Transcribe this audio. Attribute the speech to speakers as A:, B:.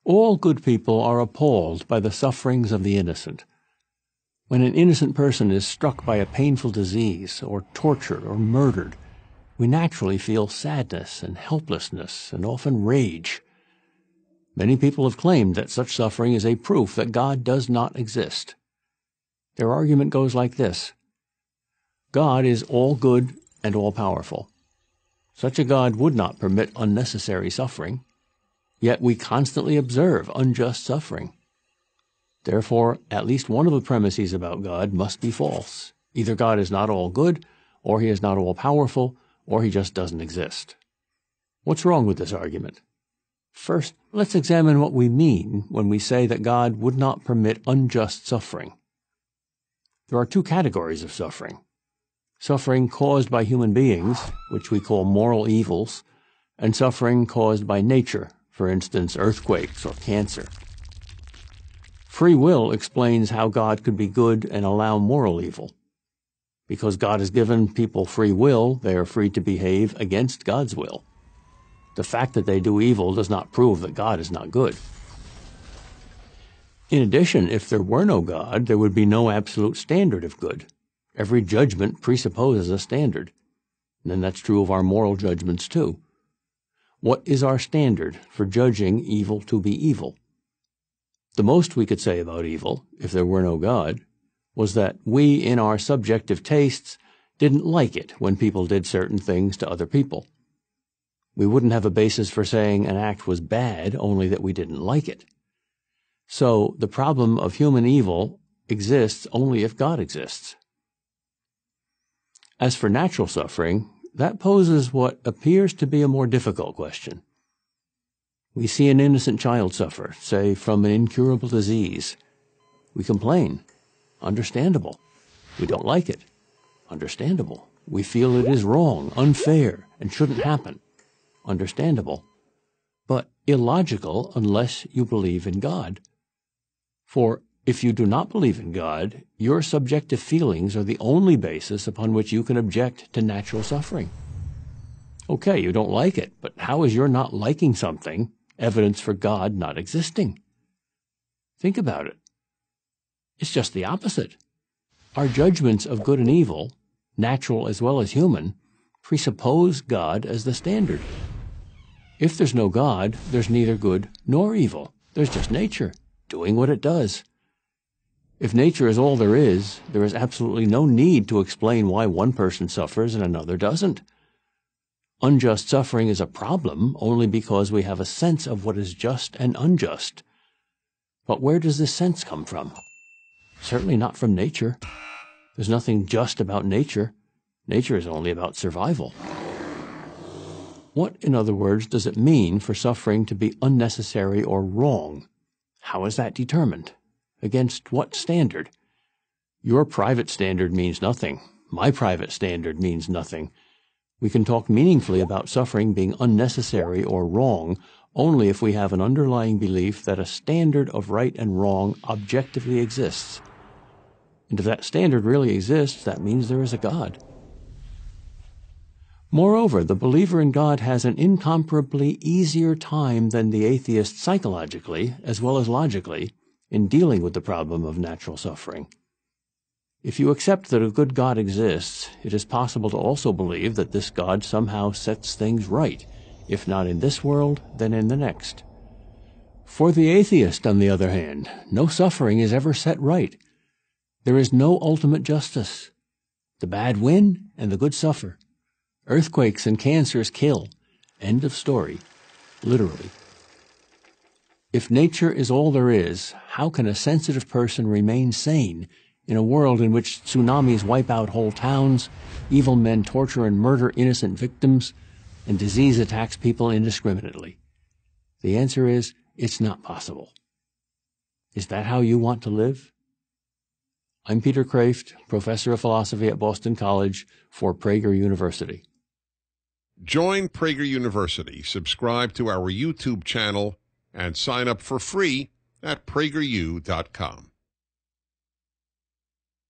A: All good people are appalled by the sufferings of the innocent. When an innocent person is struck by a painful disease, or tortured, or murdered, we naturally feel sadness and helplessness and often rage. Many people have claimed that such suffering is a proof that God does not exist. Their argument goes like this: God is all good and all-powerful. Such a God would not permit unnecessary suffering, yet we constantly observe unjust suffering. Therefore, at least one of the premises about God must be false. Either God is not all good, or he is not all-powerful, or he just doesn't exist. What's wrong with this argument? First, let's examine what we mean when we say that God would not permit unjust suffering. There are two categories of suffering: suffering caused by human beings, which we call moral evils, and suffering caused by nature, for instance, earthquakes or cancer. Free will explains how God could be good and allow moral evil. Because God has given people free will, they are free to behave against God's will. The fact that they do evil does not prove that God is not good. In addition, if there were no God, there would be no absolute standard of good. Every judgment presupposes a standard. And that's true of our moral judgments too. What is our standard for judging evil to be evil? The most we could say about evil, if there were no God, was that we, in our subjective tastes, didn't like it when people did certain things to other people. We wouldn't have a basis for saying an act was bad, only that we didn't like it. So the problem of human evil exists only if God exists. As for natural suffering, that poses what appears to be a more difficult question. We see an innocent child suffer, say, from an incurable disease. We complain. Understandable. We don't like it. Understandable. We feel it is wrong, unfair, and shouldn't happen. Understandable. But illogical unless you believe in God. For if you do not believe in God, your subjective feelings are the only basis upon which you can object to natural suffering. Okay, you don't like it, but how is your not liking something evidence for God not existing? Think about it. It's just the opposite. Our judgments of good and evil, natural as well as human, presuppose God as the standard. If there's no God, there's neither good nor evil. There's just nature, doing what it does. If nature is all there is absolutely no need to explain why one person suffers and another doesn't. Unjust suffering is a problem only because we have a sense of what is just and unjust. But where does this sense come from? Certainly not from nature. There's nothing just about nature. Nature is only about survival. What, in other words, does it mean for suffering to be unnecessary or wrong? How is that determined? Against what standard? Your private standard means nothing. My private standard means nothing. We can talk meaningfully about suffering being unnecessary or wrong only if we have an underlying belief that a standard of right and wrong objectively exists. And if that standard really exists, that means there is a God. Moreover, the believer in God has an incomparably easier time than the atheist psychologically, as well as logically, in dealing with the problem of natural suffering. If you accept that a good God exists, it is possible to also believe that this God somehow sets things right, if not in this world, then in the next. For the atheist, on the other hand, no suffering is ever set right. There is no ultimate justice. The bad win and the good suffer. Earthquakes and cancers kill. End of story. Literally. If nature is all there is, how can a sensitive person remain sane in a world in which tsunamis wipe out whole towns, evil men torture and murder innocent victims, and disease attacks people indiscriminately? The answer is, it's not possible. Is that how you want to live? I'm Peter Kraft, professor of philosophy at Boston College for Prager University.
B: Join Prager University, subscribe to our YouTube channel, and sign up for free at prageru.com.